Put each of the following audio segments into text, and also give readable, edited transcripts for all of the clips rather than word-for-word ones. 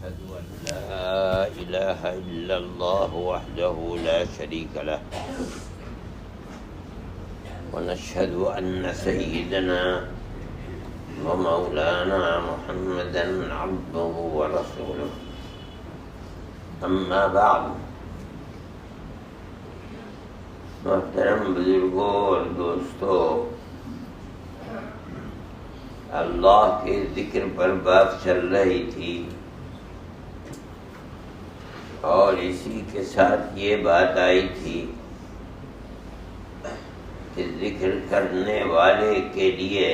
أشهد أن لا إله إلا الله وحده لا شريك له ونشهد أن سيدنا ومولانا محمدا عبده ورسوله أما بعد محترم بزرگوں اور دوستوں، اللہ کے ذکر پر بات چل رہی تھی اور اسی کے ساتھ یہ بات آئی تھی کہ ذکر کرنے والے کے لیے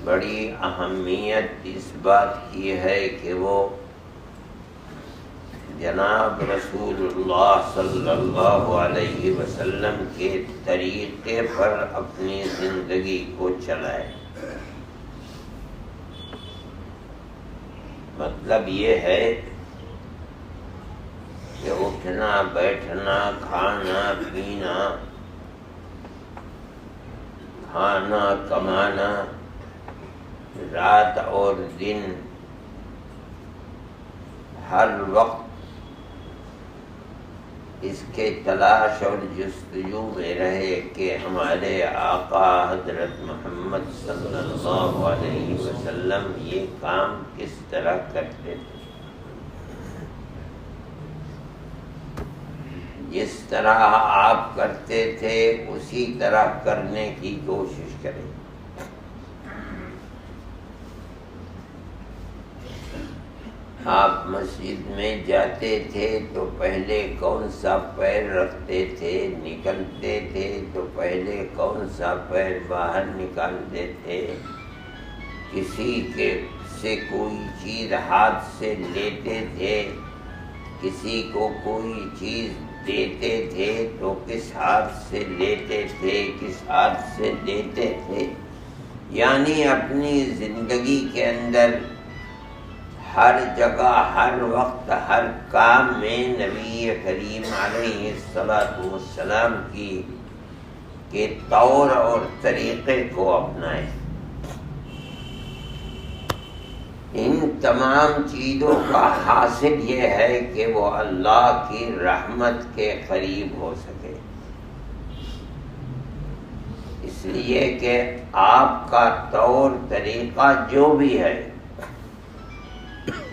بڑی اہمیت اس بات کی ہے کہ وہ جناب رسول اللہ صلی اللہ علیہ وسلم کے طریقے پر اپنی زندگی کو چلائے۔ مطلب یہ ہے کہ اٹھنا بیٹھنا کھانا پینا کھانا کمانا رات اور دن ہر وقت اس کے تلاش اور جستجو میں رہے کہ ہمارے آقا حضرت محمد صلی اللہ علیہ وسلم یہ کام کس طرح کرتے تھے، جس طرح آپ کرتے تھے اسی طرح کرنے کی کوشش کریں۔ آپ مسجد میں جاتے تھے تو پہلے کون سا پیر رکھتے تھے، نکلتے تھے تو پہلے کون سا پیر باہر نکالتے تھے، کسی کے سے کوئی چیز ہاتھ سے لیتے تھے، کسی کو کوئی چیز دیتے تھے تو کس ہاتھ سے لیتے تھے، کس ہاتھ سے دیتے تھے، یعنی اپنی زندگی کے اندر ہر جگہ ہر وقت ہر کام میں نبی کریم علیہ السلام کی کے طور اور طریقے کو اپنائیں۔ ان تمام چیزوں کا حاصل یہ ہے کہ وہ اللہ کی رحمت کے قریب ہو سکے، اس لیے کہ آپ کا طور طریقہ جو بھی ہے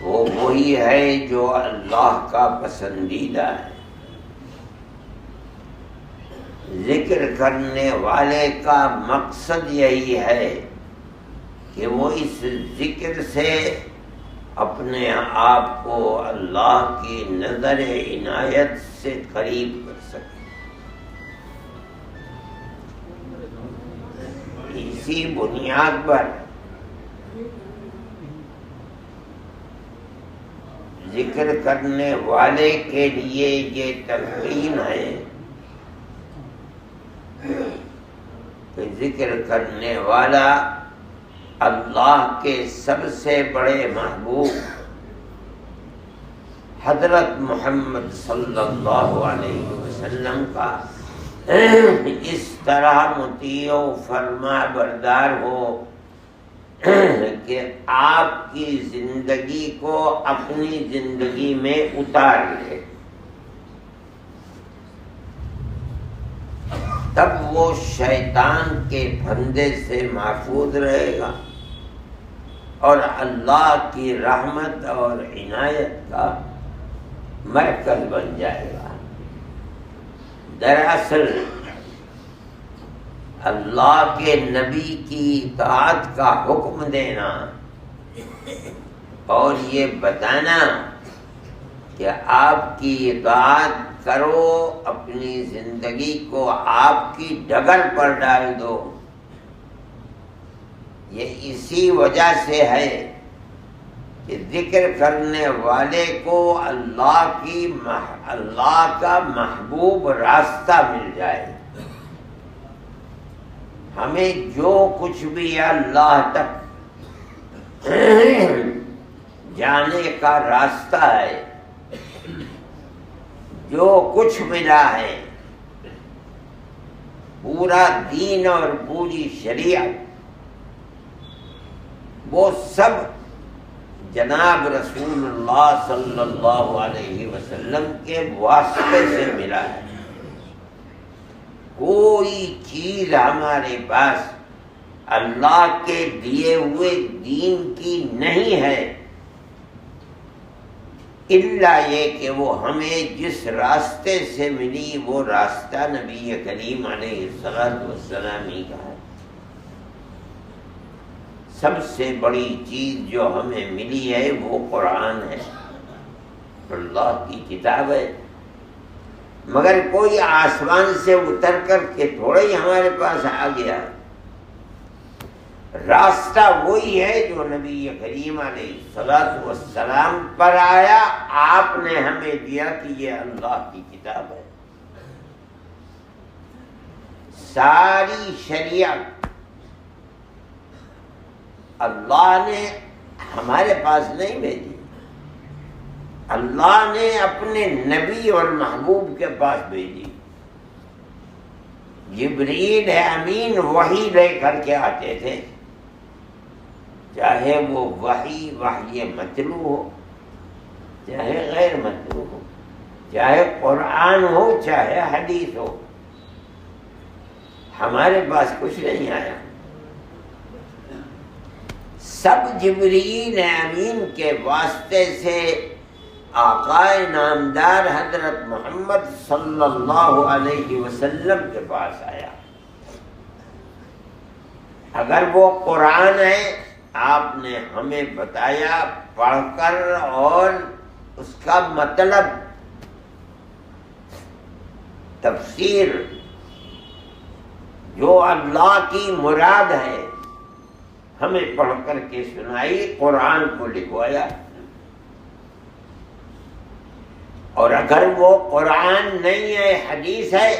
وہ وہی ہے جو اللہ کا پسندیدہ ہے۔ ذکر کرنے والے کا مقصد یہی ہے کہ وہ اس ذکر سے اپنے آپ کو اللہ کی نظر عنایت سے قریب کر سکے۔ اسی بنیاد پر ذکر کرنے والے کے لیے یہ تلقین ہے کہ ذکر کرنے والا اللہ کے سب سے بڑے محبوب حضرت محمد صلی اللہ علیہ وسلم کا اس طرح مطیع و فرما بردار ہو کہ آپ کی زندگی کو اپنی زندگی میں اتار لے، تب وہ شیطان کے پھندے سے محفوظ رہے گا اور اللہ کی رحمت اور عنایت کا مرکز بن جائے گا۔ دراصل اللہ کے نبی کی اطاعت کا حکم دینا اور یہ بتانا کہ آپ کی اطاعت کرو، اپنی زندگی کو آپ کی ڈگر پر ڈال دو، یہ اسی وجہ سے ہے کہ ذکر کرنے والے کو اللہ کا محبوب راستہ مل جائے۔ ہمیں جو کچھ بھی اللہ تک جانے کا راستہ ہے، جو کچھ ملا ہے، پورا دین اور پوری شریعت، وہ سب جناب رسول اللہ صلی اللہ علیہ وسلم کے واسطے سے ملا ہے۔ کوئی چیز ہمارے پاس اللہ کے دیے ہوئے دین کی نہیں ہے الا یہ کہ وہ ہمیں جس راستے سے ملی وہ راستہ نبی کریم علیہ السلام ہی کا ہے۔ سب سے بڑی چیز جو ہمیں ملی ہے وہ قرآن ہے، اللہ کی کتاب ہے، مگر کوئی آسمان سے اتر کر کے تھوڑا ہی ہمارے پاس آ گیا۔ راستہ وہی ہے جو نبی کریم علیہ السلام پر آیا، آپ نے ہمیں دیا کہ یہ اللہ کی کتاب ہے۔ ساری شریعت اللہ نے ہمارے پاس نہیں بھیجی، اللہ نے اپنے نبی اور محبوب کے پاس بھیجی۔ جبریل امین وحی لے کر کے آتے تھے، چاہے وہ وحی مطلوع ہو، چاہے غیر مطلوع ہو، چاہے قرآن ہو، چاہے حدیث ہو، ہمارے پاس کچھ نہیں آیا۔ سب جبریل امین کے واسطے سے آقا نامدار حضرت محمد صلی اللہ علیہ وسلم کے پاس آیا۔ اگر وہ قرآن ہے، آپ نے ہمیں بتایا پڑھ کر اور اس کا مطلب تفسیر جو اللہ کی مراد ہے ہمیں پڑھ کر کے سنائی، قرآن کو لکھوایا۔ اور اگر وہ قرآن نہیں ہے، حدیث ہے،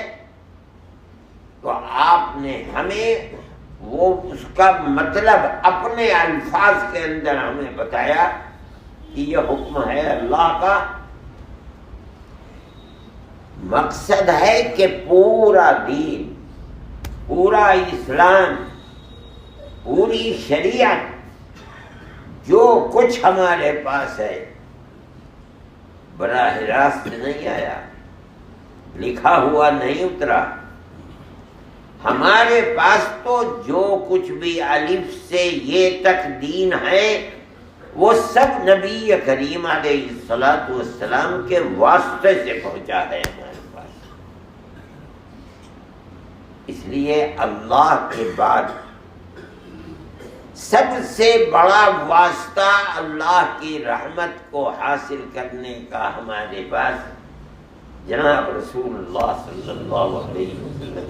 تو آپ نے ہمیں وہ اس کا مطلب اپنے الفاظ کے اندر ہمیں بتایا کہ یہ حکم ہے اللہ کا۔ مقصد ہے کہ پورا دین، پورا اسلام، پوری شریعت جو کچھ ہمارے پاس ہے براہ راست نہیں آیا، لکھا ہوا نہیں اترا۔ ہمارے پاس تو جو کچھ بھی الف سے یہ تک دین ہے وہ سب نبی کریم علیہ السلام کے واسطے سے پہنچا ہے ہمارے پاس۔ اس لیے اللہ کے بعد سب سے بڑا واسطہ اللہ کی رحمت کو حاصل کرنے کا ہمارے پاس جناب رسول اللہ صلی اللہ علیہ وسلم۔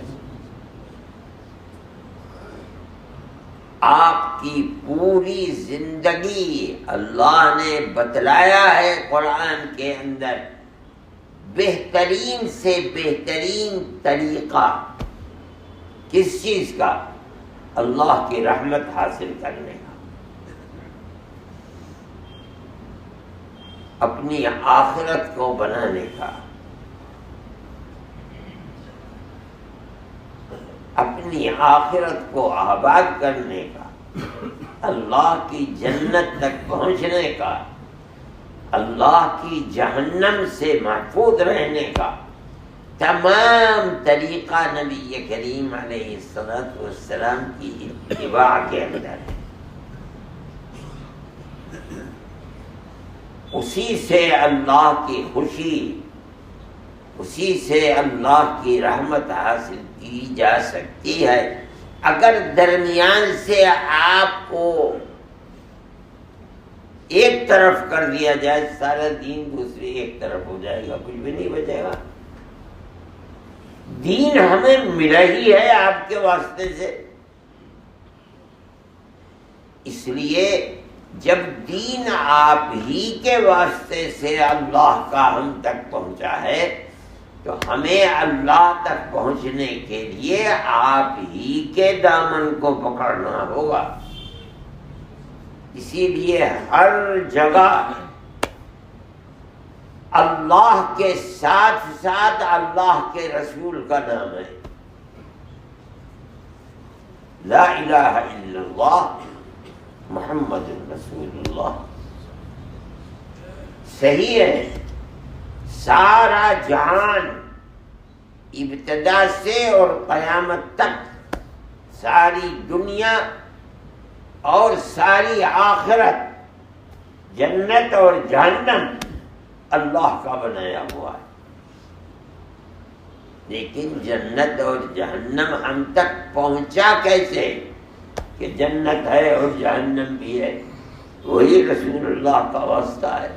آپ کی پوری زندگی اللہ نے بتلایا ہے قرآن کے اندر بہترین سے بہترین طریقہ کس چیز کا؟ اللہ کی رحمت حاصل کرنے کا، اپنی آخرت کو بنانے کا، اپنی آخرت کو آباد کرنے کا، اللہ کی جنت تک پہنچنے کا، اللہ کی جہنم سے محفوظ رہنے کا تمام طریقہ نبی کریم علیہ السلام کی اتباع کے اندر ہے۔ اسی سے اللہ کی خوشی، اسی سے اللہ کی رحمت حاصل کی جا سکتی ہے۔ اگر درمیان سے آپ کو ایک طرف کر دیا جائے، سارا دین دوسری ایک طرف ہو جائے گا، کچھ بھی نہیں بچے گا۔ دین ہمیں ملا ہی ہے آپ کے واسطے سے، اس لیے جب دین آپ ہی کے واسطے سے اللہ کا ہم تک پہنچا ہے تو ہمیں اللہ تک پہنچنے کے لیے آپ ہی کے دامن کو پکڑنا ہوگا۔ اسی لیے ہر جگہ اللہ کے ساتھ ساتھ اللہ کے رسول کا نام ہے۔ لا الہ الا اللہ محمد رسول اللہ صحیح ہے، سارا جہان ابتدا سے اور قیامت تک، ساری دنیا اور ساری آخرت، جنت اور جہنم اللہ کا بنایا ہوا ہے، لیکن جنت اور جہنم ہم تک پہنچا کیسے کہ جنت ہے اور جہنم بھی ہے؟ وہی رسول اللہ کا واسطہ ہے۔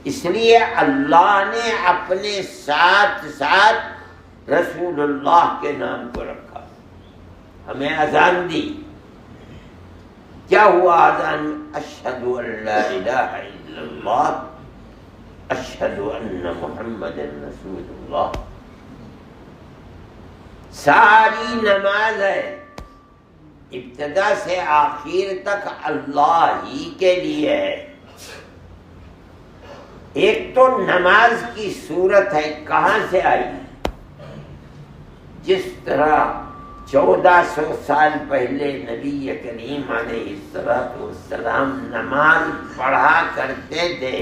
اس لیے اللہ نے اپنے ساتھ ساتھ رسول اللہ کے نام کو رکھا، ہمیں اذان دی۔ کیا ہوا اذان؟ اشہد ان لا الہ الا اللہ، اشہد ان محمد رسول اللہ۔ ساری نماز ہے ابتدا سے آخر تک اللہ ہی کے لیے ہے۔ ایک تو نماز کی صورت ہے، کہاں سے آئی؟ جس طرح 1400 سال پہلے نبی کریم علیہ السلام نماز پڑھا کرتے تھے،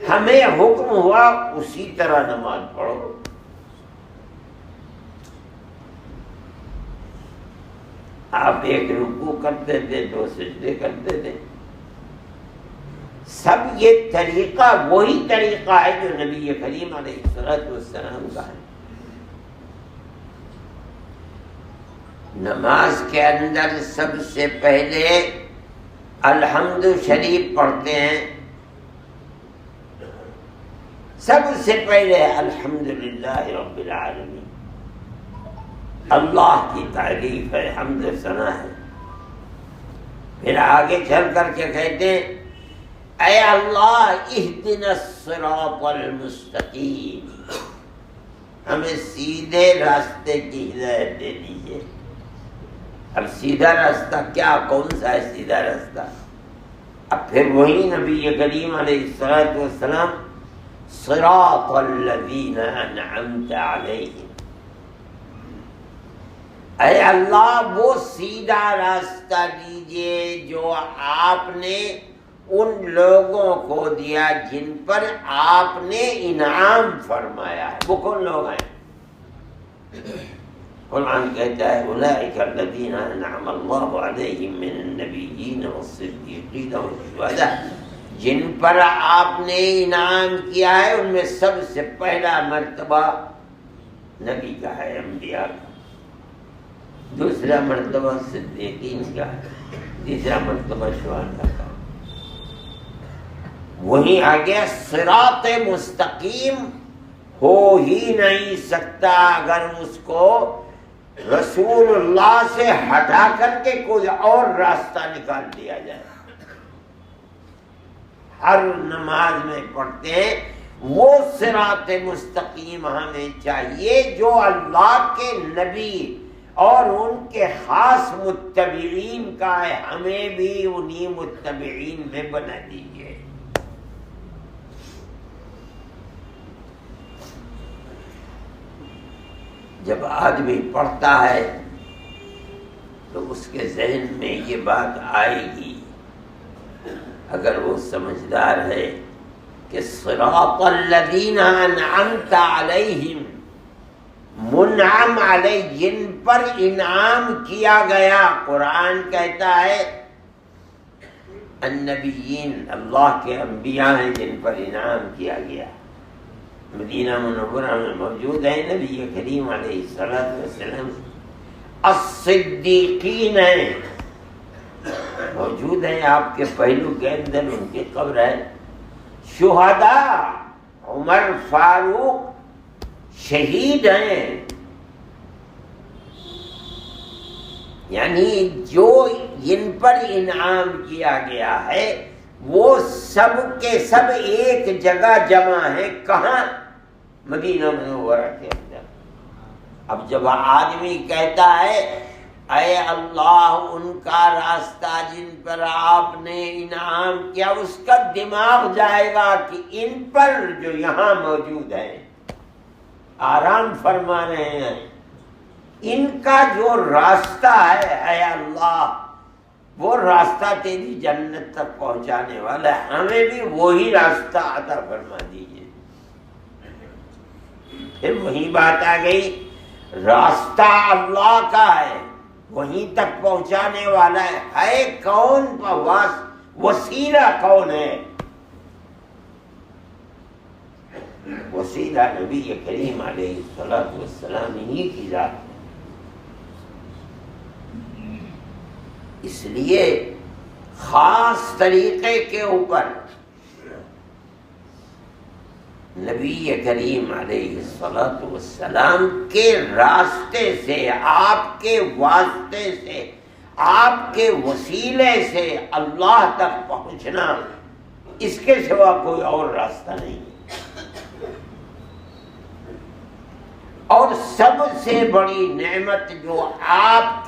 ہمیں حکم ہوا اسی طرح نماز پڑھو۔ آپ ایک رکوع کرتے تھے، 2 سجدے کرتے تھے، سب یہ طریقہ وہی طریقہ ہے جو نبی کریم علیہ السلام کا ہے۔ نماز کے اندر سب سے پہلے الحمد شریف پڑھتے ہیں، سب سے پہلے الحمدللہ رب العالمین، اللہ کی تعریف ہے، حمد و ثنا ہے۔ پھر آگے چل کر کے کہتے ہیں اے اللہ اہدنا الصراط المستقیم، ہمیں سیدھے راستے کی ہدایت دے دیجیے۔ اب سیدھا راستہ کیا، کون سا ہے سیدھا راستہ؟ اب پھر وہی نبی کریم علیہ السلام صراط الذین انعمت علیہم، اے اللہ وہ سیدھا راستہ دیجیے جو آپ نے ان لوگوں کو دیا جن پر آپ نے انعام فرمایا ہے۔ وہ کون لوگ ہیں؟ قرآن کہتا ہے اولئک الذین انعم اللہ علیہم من النبیین والصدیقین والشہداء، جن پر آپ نے انعام کیا ہے ان میں سب سے پہلا مرتبہ نبی کا ہے، انبیاء کا، دوسرا مرتبہ صدیقین کا ہے، تیسرا مرتبہ شہداء کا۔ وہیں آگے صراط مستقیم ہو ہی نہیں سکتا اگر اس کو رسول اللہ سے ہٹا کر کے کوئی اور راستہ نکال دیا جائے۔ ہر نماز میں پڑھتے ہیں وہ صراط مستقیم ہمیں چاہیے جو اللہ کے نبی اور ان کے خاص متبعین کا ہے، ہمیں بھی انہی متبعین میں بنا دیجیے۔ جب آدمی پڑھتا ہے تو اس کے ذہن میں یہ بات آئے گی، اگر وہ سمجھدار ہے کہ صراط الذین انعمت علیہم، منعم علیہ، جن پر انعام کیا گیا۔ قرآن کہتا ہے النبیین، اللہ کے انبیاء ہیں جن پر انعام کیا گیا۔ مدینہ منورہ میں موجود ہے نبی کریم علیہ السلام۔ الصدیقین ہیں، موجود ہیں آپ کے پہلو کے اندر، ان کی قبر ہے۔ شہداء، عمر فاروق شہید ہیں، یعنی جو جن پر انعام کیا گیا ہے وہ سب کے سب ایک جگہ جمع ہیں۔ کہاں؟ مدینہ منورہ کے اندر۔ اب جب آدمی کہتا ہے اے اللہ ان کا راستہ جن پر آپ نے انعام کیا، اس کا دماغ جائے گا کہ ان پر جو یہاں موجود ہیں آرام فرما رہے ہیں، ان کا جو راستہ ہے اے اللہ وہ راستہ تیری جنت تک پہنچانے والا ہے، ہمیں بھی وہی راستہ عطا فرما دیجیے۔ پھر وہی بات آ گئی، راستہ اللہ کا ہے، وہیں تک پہنچانے والا ہے کون؟ وسیلہ کون ہے؟ وسیلہ نبی کریم علیہ السلام ہی کی ذات ہے۔ اس لیے خاص طریقے کے اوپر نبی کریم علیہ السلام کے راستے سے، آپ کے واسطے سے، آپ کے وسیلے سے اللہ تک پہنچنا، اس کے سوا کوئی اور راستہ نہیں۔ اور سب سے بڑی نعمت جو آپ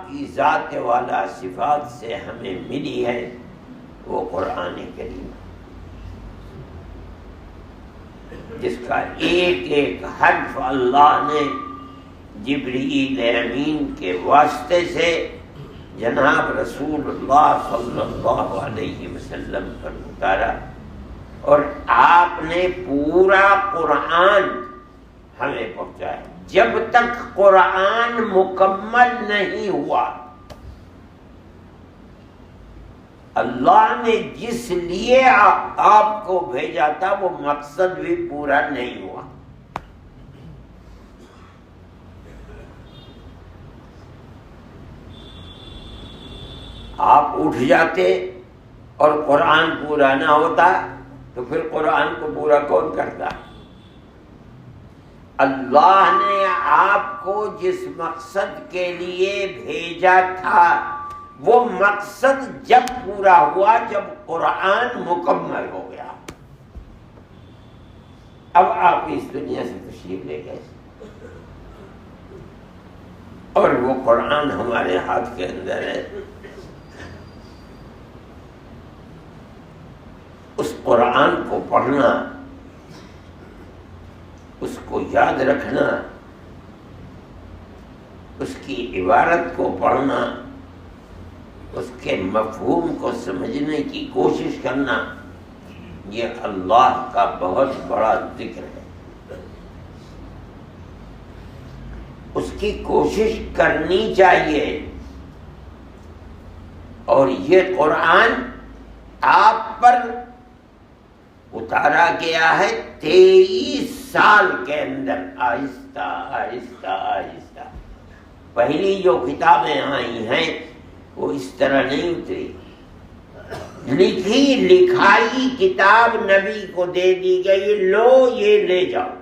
کی ذات والا صفات سے ہمیں ملی ہے وہ قرآن کریم، جس کا ایک ایک حرف اللہ نے جبرائیل امین کے واسطے سے جناب رسول اللہ صلی اللہ علیہ وسلم پر اتارا، اور آپ نے پورا قرآن ہمیں پہنچایا۔ جب تک قرآن مکمل نہیں ہوا، اللہ نے جس لیے آپ کو بھیجا تھا وہ مقصد بھی پورا نہیں ہوا۔ آپ اٹھ جاتے اور قرآن پورا نہ ہوتا تو پھر قرآن کو پورا کون کرتا؟ اللہ نے آپ کو جس مقصد کے لیے بھیجا تھا وہ مقصد جب پورا ہوا، جب قرآن مکمل ہو گیا، اب آپ اس دنیا سے تشریف لے گئے اور وہ قرآن ہمارے ہاتھ کے اندر ہے۔ اس قرآن کو پڑھنا، اس کو یاد رکھنا، اس کی عبارت کو پڑھنا، اس کے مفہوم کو سمجھنے کی کوشش کرنا، یہ اللہ کا بہت بڑا ذکر ہے۔ اس کی کوشش کرنی چاہیے، اور یہ قرآن آپ پر اتارا گیا ہے 23 سال کے اندر، آہستہ آہستہ آہستہ۔ پہلی جو کتابیں آئی ہیں وہ اس طرح نہیں اتری، لکھی لکھائی کتاب نبی کو دے دی گئی، لو یہ لے جاؤ۔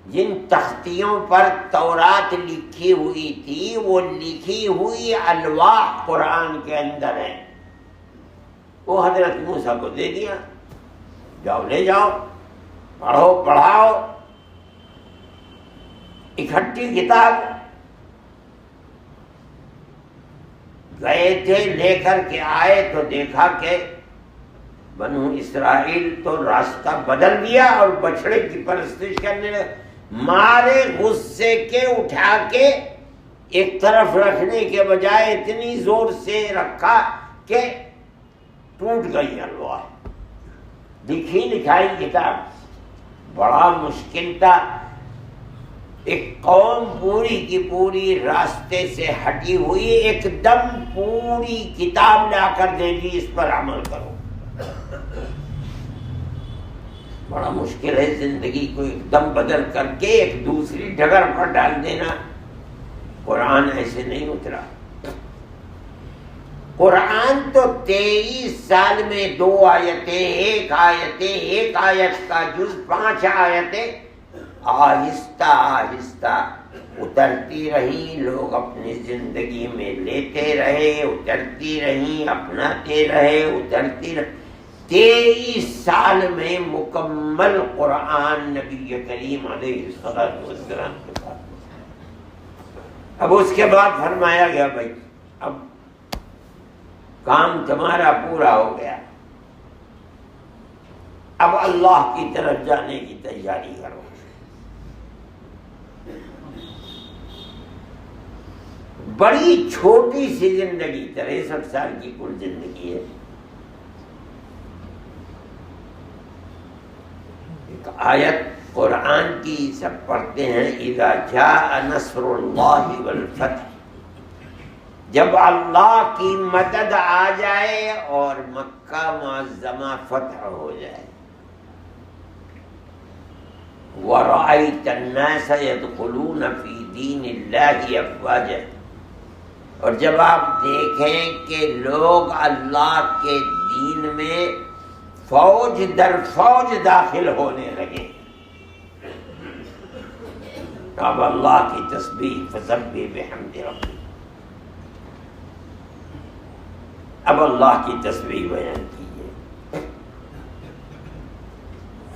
جن تختیوں پر تورات لکھی ہوئی تھی وہ لکھی ہوئی الواح قرآن کے اندر ہیں، وہ حضرت موسیٰ کو دے دیا، جاؤ لے جاؤ، پڑھو پڑھاؤ۔ اکٹھی کتاب گئے تھے، لے کر کے آئے تو دیکھا کہ بنو اسرائیل تو راستہ بدل دیا اور بچڑے کی پرستش کرنے لگے۔ مارے غصے کے اٹھا کے ایک طرف رکھنے کے بجائے اتنی زور سے رکھا کہ ٹوٹ گئی الواح۔ لکھی لکھائی کتاب، بڑا مشکل تھا۔ ایک قوم پوری کی پوری راستے سے ہٹی ہوئی ایک دم پوری کتاب لا کر دے دی، اس پر عمل کرو۔ بڑا مشکل ہے زندگی کو ایک دم بدل کر کے ایک دوسری ڈگر پر ڈال دینا۔ قرآن ایسے نہیں اترا۔ قرآن تو 23 سال میں 2 آیتیں، ایک آیت کا جز 5 آیتیں آہستہ آہستہ اترتی رہی، لوگ اپنی زندگی میں لیتے رہے، اترتی رہی، اپناتے رہے، اترتی رہی۔ 23 سال میں مکمل قرآن نبی کریم علیہ السلام کے پاس۔ اب اس کے بعد فرمایا گیا بھائی اب کام تمہارا پورا ہو گیا، اب اللہ کی طرف جانے کی تیاری کرو۔ بڑی چھوٹی سی زندگی، 63 سال کی کل زندگی ہے۔ ایک آیت قرآن کی سب پڑھتے ہیں، اذا جاء نصر اللہ والفتح، جب اللہ کی مدد آ جائے اور مکہ معظمہ فتح ہو جائے، وَرَأَيْتَ النَّاسَ يَدْخُلُونَ فِي دِينِ اللَّهِ أَفْوَاجًا، اور جب آپ دیکھیں کہ لوگ اللہ کے دین میں فوج در فوج داخل ہونے لگے، اب اللہ کی تسبیح فسبح بحمد ربک، اب اللہ کی تسبیح بیان کیجیے،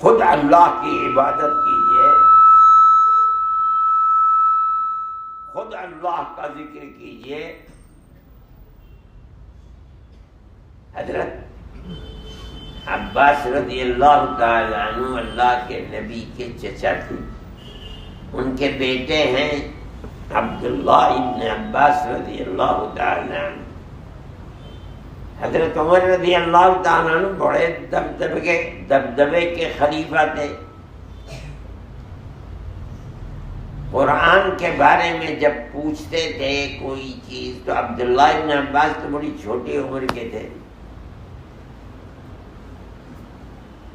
خود اللہ کی عبادت کیجیے، خود اللہ کا ذکر کیجیے۔ حضرت عباس رضی اللہ تعالی عنہ اللہ کے نبی کے چچا تھے، ان کے بیٹے ہیں عبداللہ ابن عباس رضی اللہ تعالی عنہ۔ حضرت عمر رضی اللہ تعالیٰ عنہ بڑے دبدبے کے خلیفہ تھے۔ قرآن کے بارے میں جب پوچھتے تھے کوئی چیز تو عبداللہ ابن عباس تو بڑی چھوٹی عمر کے تھے،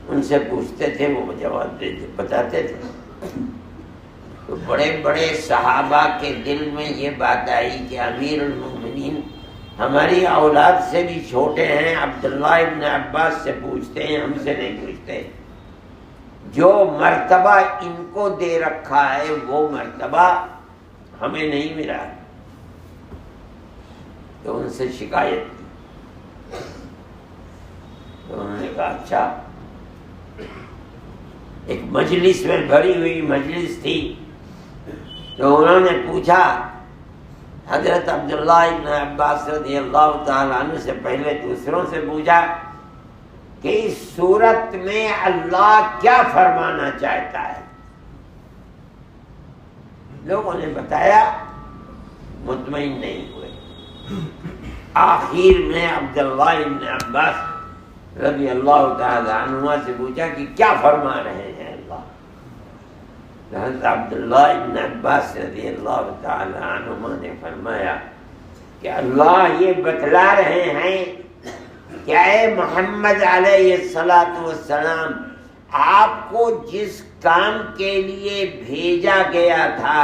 ان سے پوچھتے تھے، وہ جواب بتاتے تھے۔ تو بڑے بڑے صحابہ کے دل میں یہ بات آئی کہ امیر المومنین ہماری اولاد سے بھی چھوٹے ہیں، عبداللہ ابن عباس سے پوچھتے ہیں، ہم سے نہیں پوچھتے۔ جو مرتبہ ان کو دے رکھا ہے وہ مرتبہ ہمیں نہیں ملا، تو ان سے شکایت کی۔ تو انہوں نے کہا اچھا، ایک مجلس میں بھری ہوئی مجلس تھی، تو انہوں نے پوچھا حضرت عبداللہ ابن عباس رضی اللہ تعالیٰ عنہ سے پہلے دوسروں سے پوچھا کہ اس صورت میں اللہ کیا فرمانا چاہتا ہے؟ لوگوں نے بتایا، مطمئن نہیں ہوئے۔ آخر میں عبداللہ ابن عباس رضی اللہ تعالیٰ عنہ سے پوچھا کہ کیا فرما رہے ہیں اللہ؟ حضرت عبداللہ ابن عباس رضی اللہ تعالی عنہما نے فرمایا کہ اللہ یہ بتلا رہے ہیں کہ اے محمد علیہ السلام، آپ کو جس کام کے لیے بھیجا گیا تھا،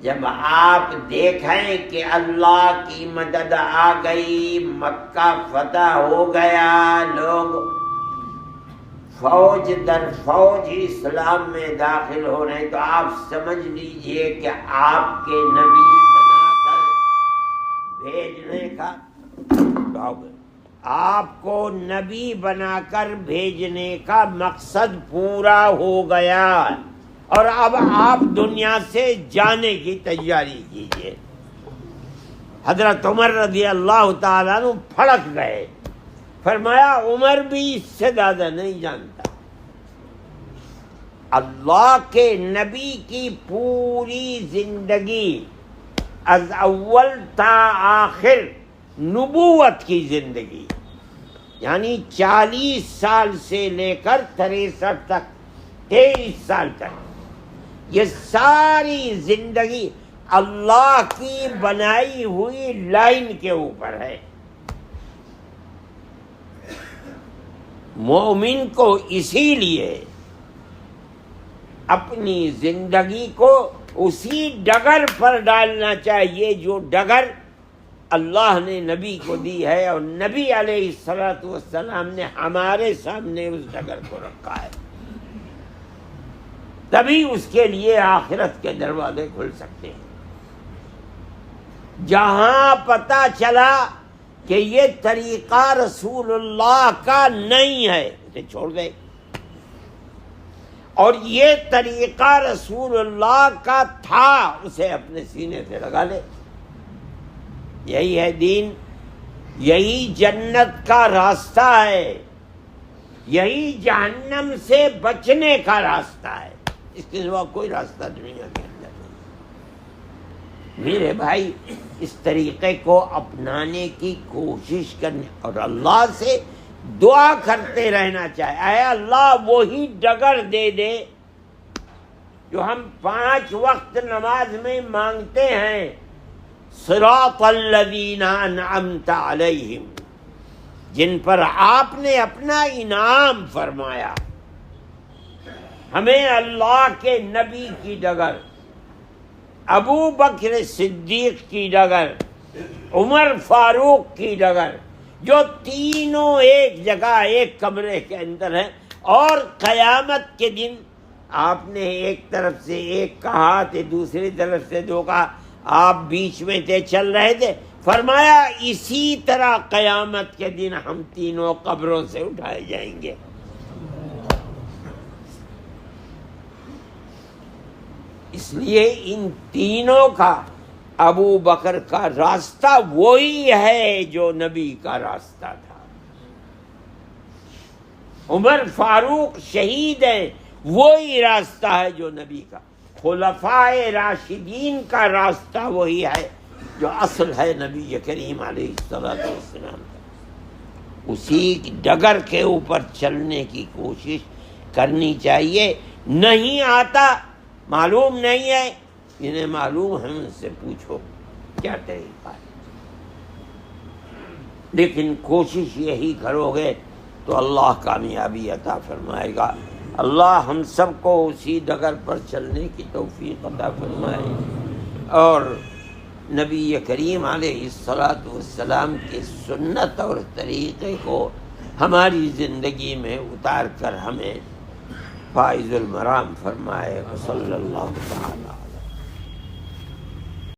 جب آپ دیکھیں کہ اللہ کی مدد آ گئی، مکہ فتح ہو گیا، لوگ فوج در فوج اسلام میں داخل ہو رہے ہیں، تو آپ سمجھ لیجئے کہ آپ کے نبی بنا کر بھیجنے کا، آپ کو نبی بنا کر بھیجنے کا مقصد پورا ہو گیا، اور اب آپ دنیا سے جانے کی تیاری کیجئے۔ حضرت عمر رضی اللہ تعالیٰ عنہ پھڑک گئے، فرمایا عمر بھی اس سے زیادہ نہیں جانتا۔ اللہ کے نبی کی پوری زندگی از اول تا آخر نبوت کی زندگی، یعنی 40 سال سے لے کر 63 تک، 23 سال تک، یہ ساری زندگی اللہ کی بنائی ہوئی لائن کے اوپر ہے۔ مومن کو اسی لیے اپنی زندگی کو اسی ڈگر پر ڈالنا چاہیے جو ڈگر اللہ نے نبی کو دی ہے، اور نبی علیہ السلام نے ہمارے سامنے اس ڈگر کو رکھا ہے، تبھی اس کے لیے آخرت کے دروازے کھل سکتے ہیں۔ جہاں پتہ چلا کہ یہ طریقہ رسول اللہ کا نہیں ہے، اسے چھوڑ دے، اور یہ طریقہ رسول اللہ کا تھا، اسے اپنے سینے سے لگا لے۔ یہی ہے دین، یہی جنت کا راستہ ہے، یہی جہنم سے بچنے کا راستہ ہے، اس کے سوا کوئی راستہ دنیا کے اندر نہیں۔ میرے بھائی اس طریقے کو اپنانے کی کوشش کرنے اور اللہ سے دعا کرتے رہنا چاہیے، اے اللہ وہی ڈگر دے دے جو ہم 5 وقت نماز میں مانگتے ہیں، صراط الذین انعمت علیہم، جن پر آپ نے اپنا انعام فرمایا۔ ہمیں اللہ کے نبی کی ڈگر، ابو بکر صدیق کی ڈگر، عمر فاروق کی ڈگر، جو تینوں ایک جگہ ایک کمرے کے اندر ہیں، اور قیامت کے دن آپ نے ایک طرف سے ایک کہا تو دوسری طرف سے 2 کہا، آپ بیچ میں تھے، چل رہے تھے، فرمایا اسی طرح قیامت کے دن ہم تینوں قبروں سے اٹھائے جائیں گے۔ اس لیے ان تینوں کا، ابو بکر کا راستہ وہی ہے جو نبی کا راستہ تھا، عمر فاروق شہید ہیں، وہی راستہ ہے جو نبی کا، خلفائے راشدین کا راستہ وہی ہے جو اصل ہے نبی کریم علیہ السلام کا۔ اسی ڈگر کے اوپر چلنے کی کوشش کرنی چاہیے۔ نہیں آتا، معلوم نہیں ہے، انہیں معلوم ہے ان سے پوچھو کیا طریقہ ہے، لیکن کوشش یہی کرو گے تو اللہ کامیابی عطا فرمائے گا۔ اللہ ہم سب کو اسی ڈگر پر چلنے کی توفیق عطا فرمائے، اور نبی کریم علیہ السلام کی سنت اور طریقے کو ہماری زندگی میں اتار کر ہمیں فائز المرام فرمائے۔ صلی اللہ تعالی